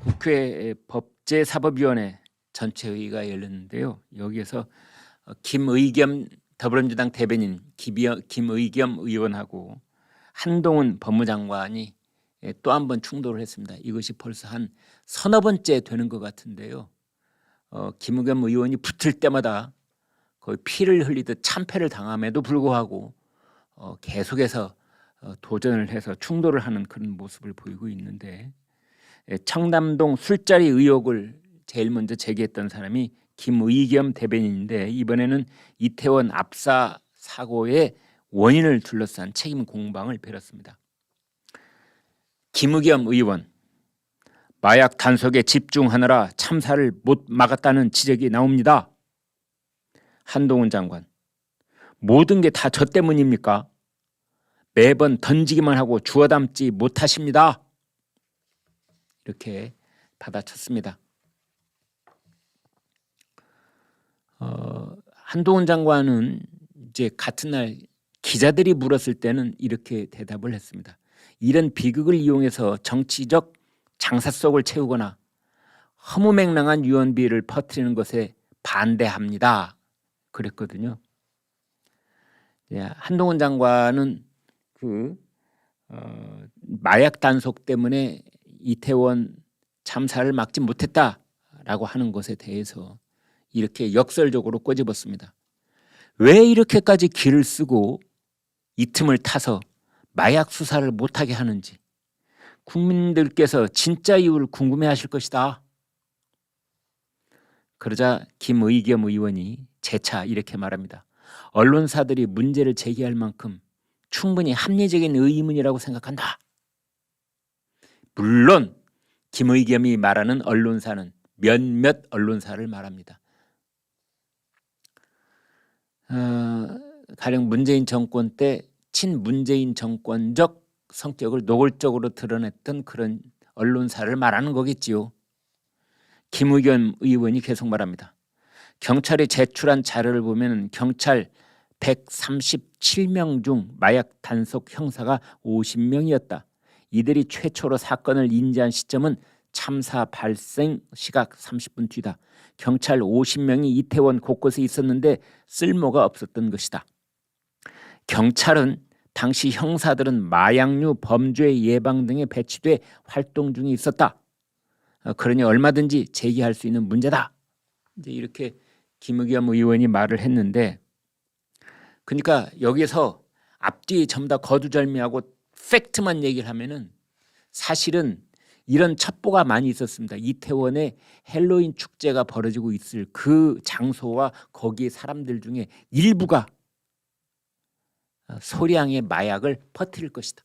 국회 법제사법위원회 전체회의가 열렸는데요. 여기에서 김의겸 더불어민주당 대변인 김의겸 의원하고 한동훈 법무장관이 또 한 번 충돌을 했습니다. 이것이 벌써 한 서너 번째 되는 것 같은데요. 김의겸 의원이 붙을 때마다 거의 피를 흘리듯 참패를 당함에도 불구하고 계속해서 도전을 해서 충돌을 하는 그런 모습을 보이고 있는데, 청담동 술자리 의혹을 제일 먼저 제기했던 사람이 김의겸 대변인인데, 이번에는 이태원 압사 사고의 원인을 둘러싼 책임 공방을 벌였습니다. 김의겸 의원, 마약 단속에 집중하느라 참사를 못 막았다는 지적이 나옵니다. 한동훈 장관, 모든 게 다 저 때문입니까? 매번 던지기만 하고 주워 담지 못하십니다. 이렇게 받아쳤습니다. 한동훈 장관은 이제 같은 날 기자들이 물었을 때는 이렇게 대답을 했습니다. 이런 비극을 이용해서 정치적 장사 속을 채우거나 허무맹랑한 유언비를 퍼뜨리는 것에 반대합니다. 그랬거든요. 한동훈 장관은 마약 단속 때문에 이태원 참사를 막지 못했다라고 하는 것에 대해서 이렇게 역설적으로 꼬집었습니다. 왜 이렇게까지 기를 쓰고 이 틈을 타서 마약 수사를 못하게 하는지 국민들께서 진짜 이유를 궁금해하실 것이다. 그러자 김의겸 의원이 재차 이렇게 말합니다. 언론사들이 문제를 제기할 만큼 충분히 합리적인 의문이라고 생각한다. 물론 김의겸이 말하는 언론사는 몇몇 언론사를 말합니다. 가령 문재인 정권 때 친문재인 정권적 성격을 노골적으로 드러냈던 그런 언론사를 말하는 거겠지요. 김의겸 의원이 계속 말합니다. 경찰이 제출한 자료를 보면 경찰 137명 중 마약 단속 형사가 50명이었다. 이들이 최초로 사건을 인지한 시점은 참사 발생 시각 30분 뒤다. 경찰 50명이 이태원 곳곳에 있었는데 쓸모가 없었던 것이다. 경찰은 당시 형사들은 마약류 범죄 예방 등에 배치돼 활동 중에 있었다. 그러니 얼마든지 제기할 수 있는 문제다. 이제 이렇게 김의겸 의원이 말을 했는데, 그러니까 여기서 앞뒤 전부 다 거두절미하고 팩트만 얘기를 하면은 사실은 이런 첩보가 많이 있었습니다. 이태원에 헬로윈 축제가 벌어지고 있을 그 장소와 거기에 사람들 중에 일부가 소량의 마약을 퍼뜨릴 것이다.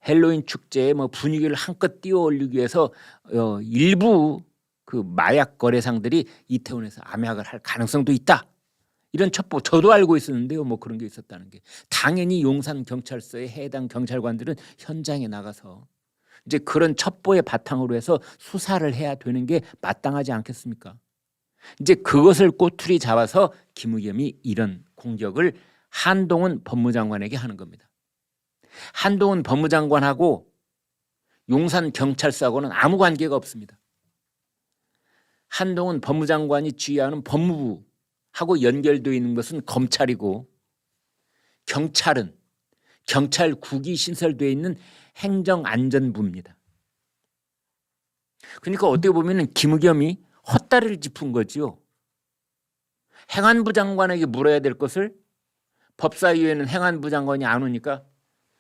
헬로윈 축제의 분위기를 한껏 띄워올리기 위해서 일부 그 마약 거래상들이 이태원에서 암약을 할 가능성도 있다. 이런 첩보 저도 알고 있었는데요. 그런 게 있었다는 게. 당연히 용산 경찰서의 해당 경찰관들은 현장에 나가서 이제 그런 첩보의 바탕으로 해서 수사를 해야 되는 게 마땅하지 않겠습니까? 이제 그것을 꼬투리 잡아서 김의겸이 이런 공격을 한동훈 법무장관에게 하는 겁니다. 한동훈 법무장관하고 용산 경찰서하고는 아무 관계가 없습니다. 한동훈 법무장관이 지휘하는 법무부하고 연결되어 있는 것은 검찰이고, 경찰은 경찰국이 신설되어 있는 행정안전부입니다. 그러니까 어떻게 보면 김의겸이 헛다리를 짚은 거죠. 행안부 장관에게 물어야 될 것을 법사위에는 행안부 장관이 안 오니까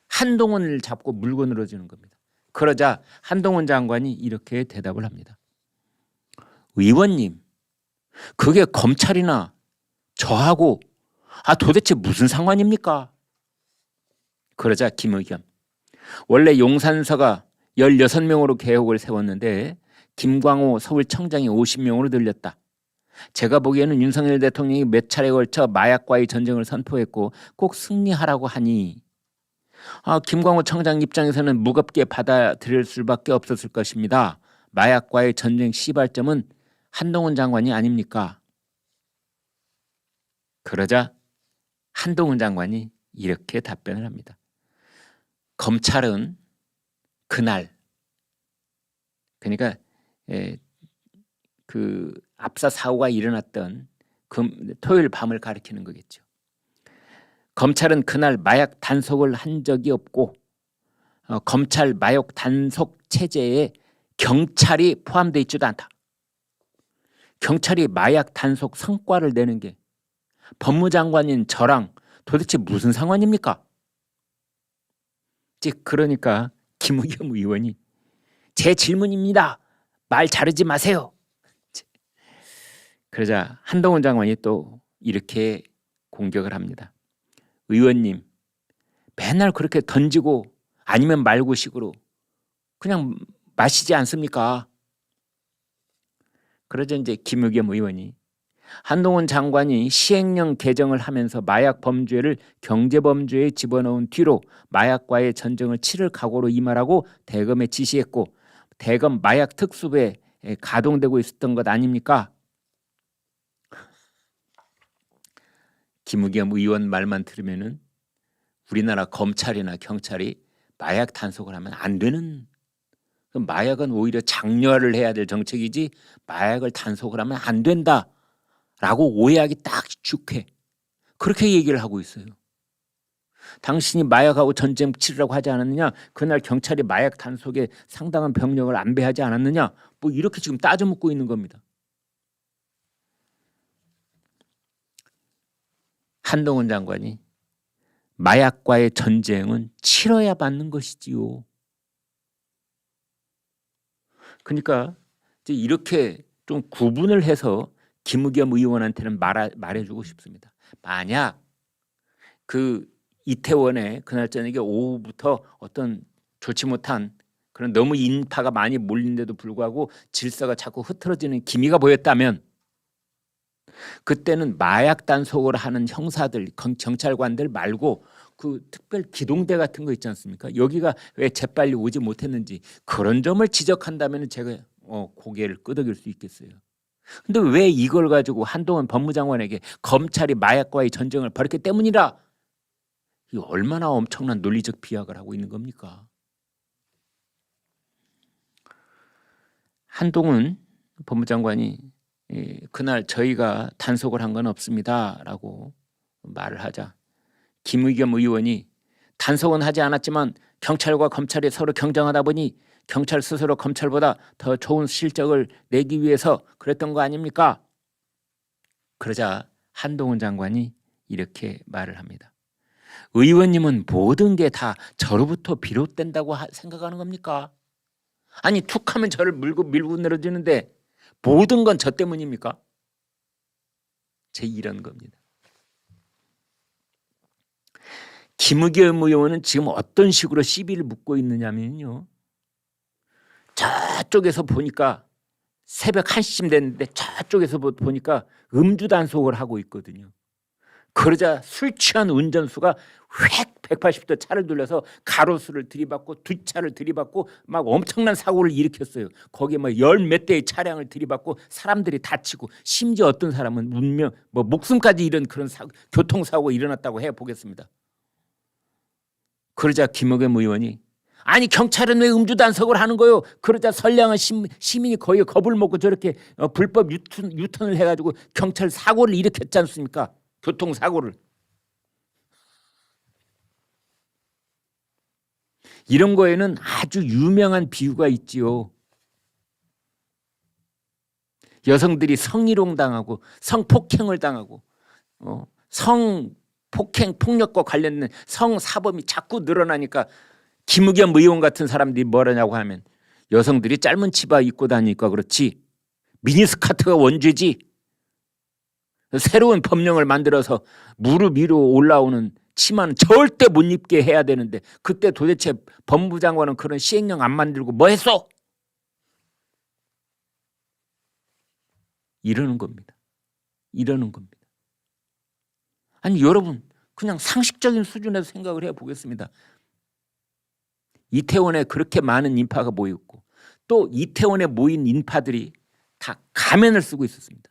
한동훈을 잡고 물고 늘어지는 겁니다. 그러자 한동훈 장관이 이렇게 대답을 합니다. 의원님, 그게 검찰이나 저하고 도대체 무슨 상관입니까? 그러자 김의겸, 원래 용산서가 16명으로 계획을 세웠는데 김광호 서울청장이 50명으로 늘렸다. 제가 보기에는 윤석열 대통령이 몇 차례에 걸쳐 마약과의 전쟁을 선포했고 꼭 승리하라고 하니 김광호 청장 입장에서는 무겁게 받아들일 수밖에 없었을 것입니다. 마약과의 전쟁 시발점은 한동훈 장관이 아닙니까? 그러자 한동훈 장관이 이렇게 답변을 합니다. 검찰은 그날 그러니까 그 압사 사고가 일어났던 토요일 밤을 가리키는 거겠죠. 검찰은 그날 마약 단속을 한 적이 없고 검찰 마약 단속 체제에 경찰이 포함되어 있지도 않다. 경찰이 마약 단속 성과를 내는 게 법무장관인 저랑 도대체 무슨 상관입니까? 그러니까 김의겸 의원이 제 질문입니다. 말 자르지 마세요. 그러자 한동훈 장관이 또 이렇게 공격을 합니다. 의원님, 맨날 그렇게 던지고 아니면 말고 식으로 그냥 마시지 않습니까? 그러자 이제 김의겸 의원이 한동훈 장관이 시행령 개정을 하면서 마약 범죄를 경제범죄에 집어넣은 뒤로 마약과의 전쟁을 치를 각오로 임하라고 대검에 지시했고 대검 마약 특수부에 가동되고 있었던 것 아닙니까? 김의겸 의원 말만 들으면은 우리나라 검찰이나 경찰이 마약 단속을 하면 안 되는, 마약은 오히려 장려를 해야 될 정책이지 마약을 단속을 하면 안 된다라고 오해하기 딱 좋게 그렇게 얘기를 하고 있어요. 당신이 마약하고 전쟁 치르라고 하지 않았느냐? 그날 경찰이 마약 단속에 상당한 병력을 안배하지 않았느냐? 뭐 이렇게 지금 따져 묻고 있는 겁니다. 한동훈 장관이 마약과의 전쟁은 치러야 맞는 것이지요. 그러니까 이제 이렇게 좀 구분을 해서 김의겸 의원한테는 말해주고 싶습니다. 만약 그 이태원에 그날 저녁에 오후부터 어떤 좋지 못한 그런 너무 인파가 많이 몰린데도 불구하고 질서가 자꾸 흐트러지는 기미가 보였다면 그때는 마약 단속을 하는 형사들, 경찰관들 말고 그 특별 기동대 같은 거 있지 않습니까? 여기가 왜 재빨리 오지 못했는지 그런 점을 지적한다면 제가 고개를 끄덕일 수 있겠어요. 근데 왜 이걸 가지고 한동훈 법무장관에게 검찰이 마약과의 전쟁을 벌였기 때문이라, 이 얼마나 엄청난 논리적 비약을 하고 있는 겁니까? 한동훈 법무장관이 그날 저희가 단속을 한 건 없습니다라고 말을 하자 김의겸 의원이 단속은 하지 않았지만 경찰과 검찰이 서로 경쟁하다 보니 경찰 스스로 검찰보다 더 좋은 실적을 내기 위해서 그랬던 거 아닙니까? 그러자 한동훈 장관이 이렇게 말을 합니다. 의원님은 모든 게 다 저로부터 비롯된다고 생각하는 겁니까? 아니 툭하면 저를 밀고 내려주는데 모든 건 저 때문입니까? 제 이런 겁니다. 김의겸 의원은 지금 어떤 식으로 시비를 묻고 있느냐면요. 저쪽에서 보니까 새벽 1시쯤 됐는데 저쪽에서 보니까 음주 단속을 하고 있거든요. 그러자 술 취한 운전수가 휙 180도 차를 돌려서 가로수를 들이받고 두 차를 들이받고 막 엄청난 사고를 일으켰어요. 거기에 막 열 몇 대의 차량을 들이받고 사람들이 다치고 심지어 어떤 사람은 목숨까지 잃은 그런 교통사고가 일어났다고 해보겠습니다. 그러자 김의겸 의원이 아니 경찰은 왜 음주 단속을 하는 거요? 그러자 선량한 시민이 거의 겁을 먹고 저렇게 불법 유턴을 해가지고 경찰 사고를 일으켰지 않습니까? 교통사고를. 이런 거에는 아주 유명한 비유가 있지요. 여성들이 성희롱 당하고 성폭행을 당하고 성폭행 폭력과 관련된 성사범이 자꾸 늘어나니까 김의겸 의원 같은 사람들이 뭐라냐고 하면 여성들이 짧은 치마 입고 다니니까 그렇지 미니스커트가 원죄지, 새로운 법령을 만들어서 무릎 위로 올라오는 치마는 절대 못 입게 해야 되는데 그때 도대체 법무부 장관은 그런 시행령 안 만들고 뭐 했어? 이러는 겁니다. 이러는 겁니다. 아니 여러분 그냥 상식적인 수준에서 생각을 해보겠습니다. 이태원에 그렇게 많은 인파가 모였고 또 이태원에 모인 인파들이 다 가면을 쓰고 있었습니다.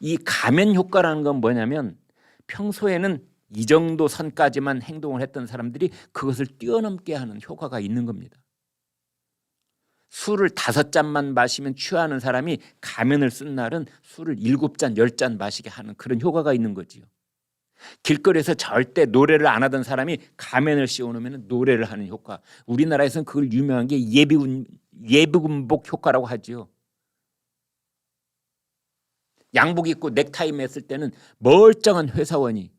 이 가면 효과라는 건 뭐냐면 평소에는 이 정도 선까지만 행동을 했던 사람들이 그것을 뛰어넘게 하는 효과가 있는 겁니다. 술을 5잔만 마시면 취하는 사람이 가면을 쓴 날은 술을 7잔, 10잔 마시게 하는 그런 효과가 있는 거지요. 길거리에서 절대 노래를 안 하던 사람이 가면을 씌워놓으면 노래를 하는 효과. 우리나라에서는 그걸 유명한 게 예비군복 효과라고 하지요. 양복 입고 넥타이 맸을 때는 멀쩡한 회사원이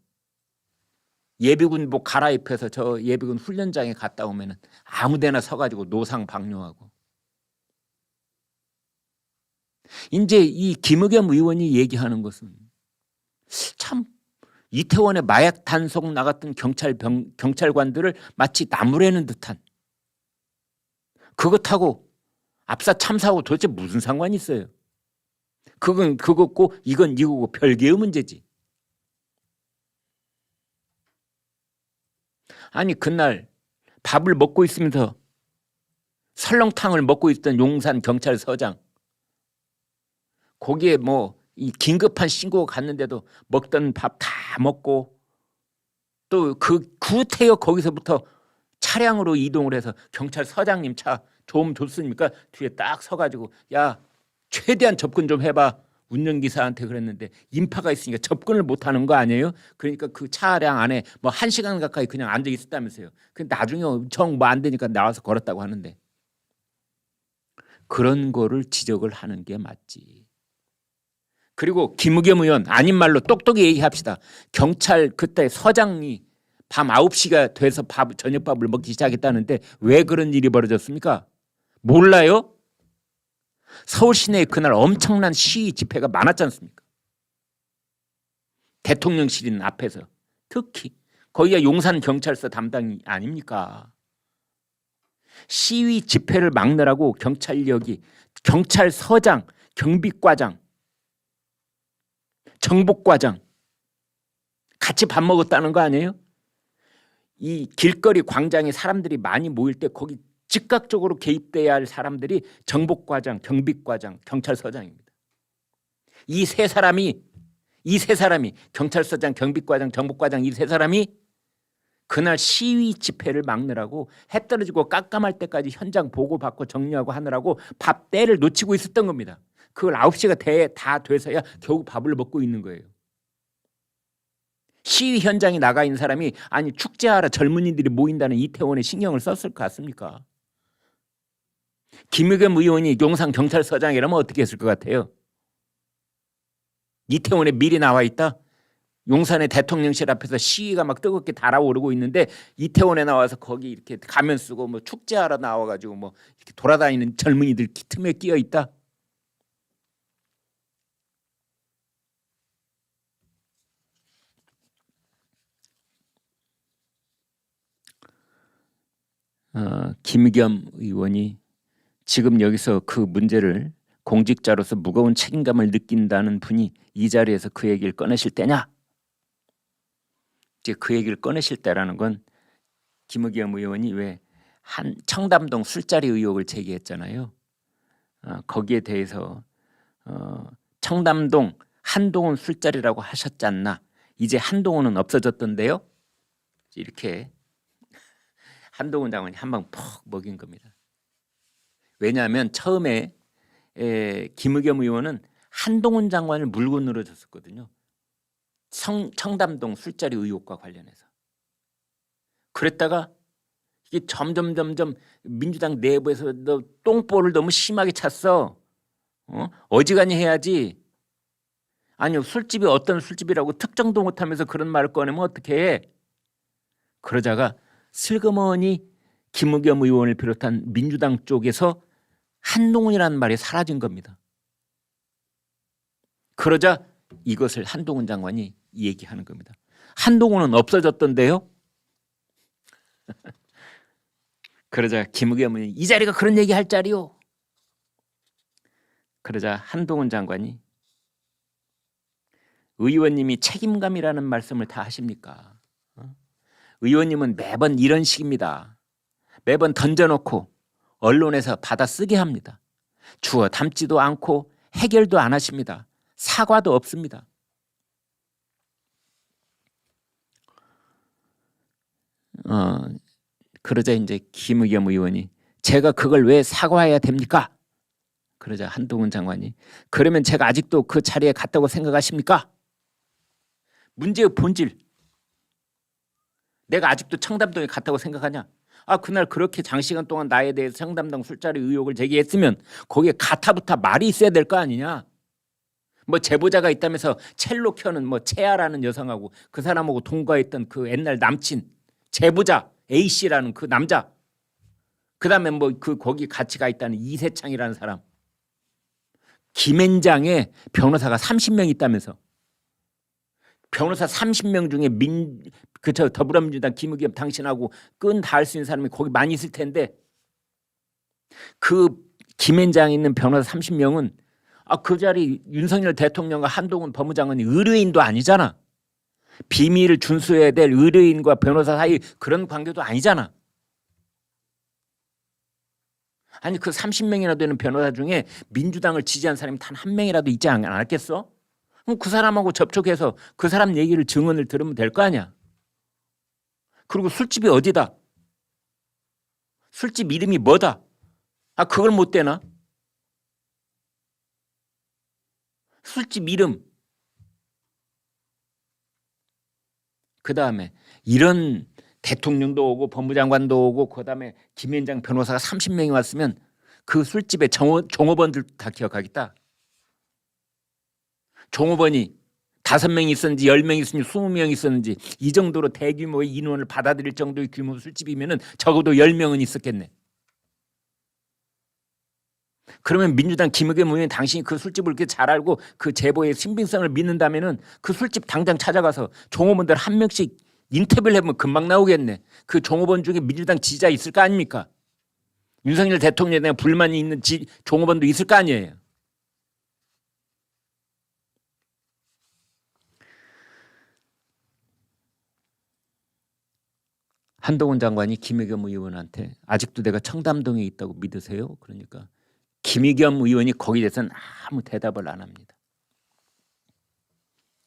예비군복 갈아입혀서 저 예비군 훈련장에 갔다 오면 아무데나 서가지고 노상방뇨하고. 이제 이 김의겸 의원이 얘기하는 것은 참 이태원에 마약 단속 나갔던 경찰관들을 마치 나무래는 듯한, 그것하고 압사 참사하고 도대체 무슨 상관이 있어요? 그건 그거고 이건 이거고 별개의 문제지. 아니 그날 밥을 먹고 있으면서 설렁탕을 먹고 있던 용산 경찰서장, 거기에 뭐 이 긴급한 신고가 갔는데도 먹던 밥 다 먹고 또 그 구태여 거기서부터 차량으로 이동을 해서 경찰서장님 차 좀 줬으니까 뒤에 딱 서가지고 야 최대한 접근 좀 해봐 운전기사한테 그랬는데 인파가 있으니까 접근을 못하는 거 아니에요? 그러니까 그 차량 안에 뭐 1시간 가까이 그냥 앉아 있었다면서요. 그 나중에 정 뭐 안 되니까 나와서 걸었다고 하는데, 그런 거를 지적을 하는 게 맞지. 그리고 김의겸 의원 아닌 말로 똑똑히 얘기합시다. 경찰 그때 서장이 밤 9시가 돼서 저녁밥을 먹기 시작했다는데 왜 그런 일이 벌어졌습니까? 몰라요? 서울 시내에 그날 엄청난 시위 집회가 많았지 않습니까? 대통령실 있는 앞에서 특히 거기가 용산경찰서 담당이 아닙니까? 시위 집회를 막느라고 경찰력이 경찰서장, 경비과장, 정복과장 같이 밥 먹었다는 거 아니에요? 이 길거리 광장에 사람들이 많이 모일 때 거기 즉각적으로 개입돼야 할 사람들이 정복과장, 경비과장, 경찰서장입니다. 이 세 사람이 경찰서장, 경비과장, 정복과장 이 세 사람이 그날 시위 집회를 막느라고 해 떨어지고 깜깜할 때까지 현장 보고받고 정리하고 하느라고 밥 때를 놓치고 있었던 겁니다. 그걸 9시가 다 돼서야 겨우 밥을 먹고 있는 거예요. 시위 현장에 나가 있는 사람이 아니 축제하러 젊은이들이 모인다는 이태원에 신경을 썼을 것 같습니까? 김의겸 의원이 용산경찰서장이라면 어떻게 했을 것 같아요? 이태원에 미리 나와 있다? 용산의 대통령실 앞에서 시위가 막 뜨겁게 달아오르고 있는데 이태원에 나와서 거기 이렇게 가면 쓰고 뭐 축제하러 나와가지고 뭐 이렇게 돌아다니는 젊은이들 틈에 끼어 있다? 김의겸 의원이 지금 여기서 그 문제를 공직자로서 무거운 책임감을 느낀다는 분이 이 자리에서 그 얘기를 꺼내실 때냐? 이제 그 얘기를 꺼내실 때라는 건 김의겸 의원이 왜 한 청담동 술자리 의혹을 제기했잖아요. 거기에 대해서 청담동 한동훈 술자리라고 하셨지 않나? 이제 한동훈은 없어졌던데요? 이렇게 한동훈 장관이 한 방 퍽 먹인 겁니다. 왜냐하면 처음에 김의겸 의원은 한동훈 장관을 물고 늘어졌었거든요. 청담동 술자리 의혹과 관련해서. 그랬다가 이게 점점 민주당 내부에서 너 똥볼을 너무 심하게 찼어. 어지간히 해야지. 아니요, 술집이 어떤 술집이라고 특정도 못하면서 그런 말을 꺼내면 어떻게 해? 그러다가 슬그머니 김의겸 의원을 비롯한 민주당 쪽에서 한동훈이라는 말이 사라진 겁니다. 그러자 이것을 한동훈 장관이 얘기하는 겁니다. 한동훈은 없어졌던데요? 그러자 김의겸 의원이 이 자리가 그런 얘기할 자리요. 그러자 한동훈 장관이 의원님이 책임감이라는 말씀을 다 하십니까? 의원님은 매번 이런 식입니다. 매번 던져놓고 언론에서 받아쓰게 합니다. 주워 담지도 않고 해결도 안 하십니다. 사과도 없습니다. 그러자 이제 김의겸 의원이 제가 그걸 왜 사과해야 됩니까? 그러자 한동훈 장관이 그러면 제가 아직도 그 자리에 갔다고 생각하십니까? 문제의 본질. 내가 아직도 청담동에 갔다고 생각하냐? 그날 그렇게 장시간 동안 나에 대해서 청담동 술자리 의혹을 제기했으면 거기에 가타부타 말이 있어야 될 거 아니냐? 뭐 제보자가 있다면서 첼로 켜는 뭐 채아라는 여성하고 그 사람하고 동거했던 그 옛날 남친 제보자 A씨라는 그 남자, 그다음에 뭐 그 거기 같이 가 있다는 이세창이라는 사람, 김앤장에 변호사가 30명 있다면서. 변호사 30명 중에 더불어민주당 김의겸 당신하고 끈 닿을 수 있는 사람이 거기 많이 있을 텐데 그 김앤장에 있는 변호사 30명은 그 자리 윤석열 대통령과 한동훈 법무장관이 의뢰인도 아니잖아. 비밀을 준수해야 될 의뢰인과 변호사 사이 그런 관계도 아니잖아. 아니 그 30명이나 되는 변호사 중에 민주당을 지지한 사람이 단 한 명이라도 있지 않았겠어? 그럼 그 사람하고 접촉해서 그 사람 얘기를 증언을 들으면 될 거 아니야. 그리고 술집이 어디다? 술집 이름이 뭐다? 그걸 못 대나? 술집 이름. 그 다음에 이런 대통령도 오고 법무장관도 오고 그다음에 김앤장 변호사가 30명이 왔으면 그 술집에 종업원들도 다 기억하겠다. 종업원이 5명이 있었는지 10명이 있었는지 20명이 있었는지 이 정도로 대규모의 인원을 받아들일 정도의 규모 술집이면 적어도 10명은 있었겠네. 그러면 민주당 김의겸 의원이 당신이 그 술집을 그렇게 잘 알고 그 제보의 신빙성을 믿는다면은 그 술집 당장 찾아가서 종업원들 한 명씩 인터뷰를 해보면 금방 나오겠네. 그 종업원 중에 민주당 지지자 있을 거 아닙니까? 윤석열 대통령에 대한 불만이 있는 종업원도 있을 거 아니에요. 한동훈 장관이 김의겸 의원한테 아직도 내가 청담동에 있다고 믿으세요? 그러니까 김의겸 의원이 거기에 대해서는 아무 대답을 안 합니다.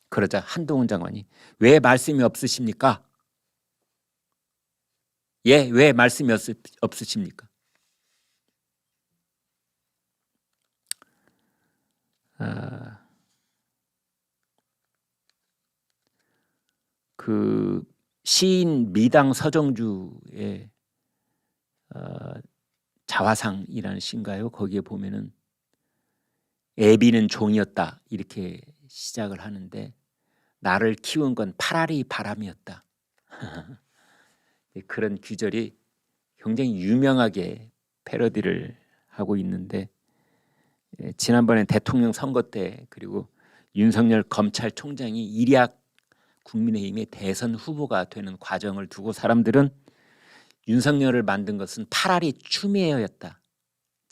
그러자 한동훈 장관이 왜 말씀이 없으십니까? 예, 왜 말씀이 없으십니까? 그 시인 미당 서정주의 자화상이라는 시인가요? 거기에 보면은 애비는 종이었다 이렇게 시작을 하는데 나를 키운 건 파라리 바람이었다. 그런 귀절이 굉장히 유명하게 패러디를 하고 있는데 지난번에 대통령 선거 때 그리고 윤석열 검찰총장이 일약 국민의힘의 대선 후보가 되는 과정을 두고 사람들은 윤석열을 만든 것은 파라리 추미애였다.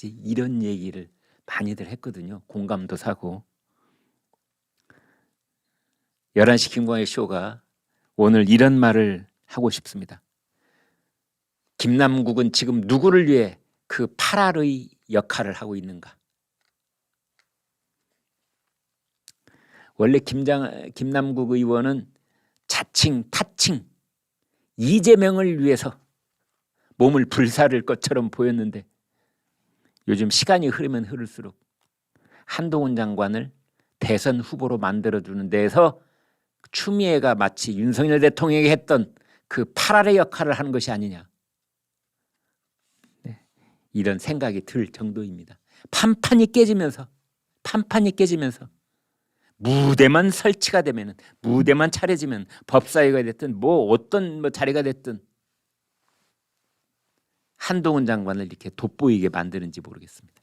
이런 얘기를 많이들 했거든요. 공감도 사고. 11시 김광의 쇼가 오늘 이런 말을 하고 싶습니다. 김남국은 지금 누구를 위해 그 파라의 역할을 하고 있는가? 원래 김남국 의원은 자칭 타칭 이재명을 위해서 몸을 불사를 것처럼 보였는데 요즘 시간이 흐르면 흐를수록 한동훈 장관을 대선 후보로 만들어주는 데에서 추미애가 마치 윤석열 대통령에게 했던 그 파라의 역할을 하는 것이 아니냐. 이런 생각이 들 정도입니다. 판판이 깨지면서 무대만 설치가 되면 무대만 차려지면 법사위가 됐든 뭐 어떤 자리가 됐든 한동훈 장관을 이렇게 돋보이게 만드는지 모르겠습니다.